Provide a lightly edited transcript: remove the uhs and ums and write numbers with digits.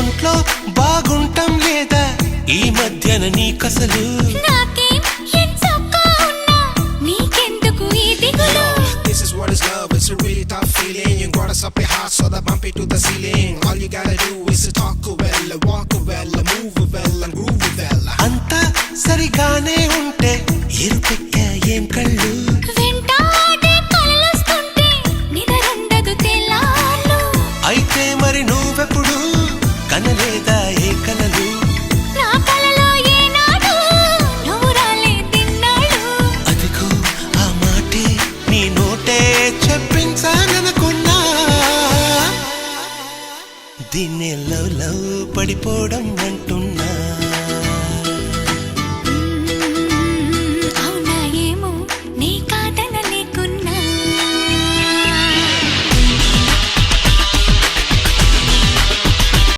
ఒంట్లో బాగుంటం లేదా ఈ మధ్యన నీకసలు నాకేం ఎంచక్కా ఉన్నా నీకెందుకు ఈ దిగులు This is what is love, it's a really tough feeling. You got us up your heart so that bump it to the ceiling. All you gotta do is to talk well, walk well, move well and groove well. అంతా సరిగానే ఉంటే ఎరుపెక్క ఏం కళ్ళు వెంటాడే కలలొస్తుంటే నిదరుండదు తెల్లార్లు అయితే మరి నువ్వెప్పుడు కనలేదా ఏ కలలు నా కలలో ఏనాడు నువ్వు రాలేదిన్నాడు అదిగో ఆ మాటే నీ నోటే చెప్పించాననుకున్నా దీన్నే లవ్ లవ్ పడిపోవడం అంటున్నా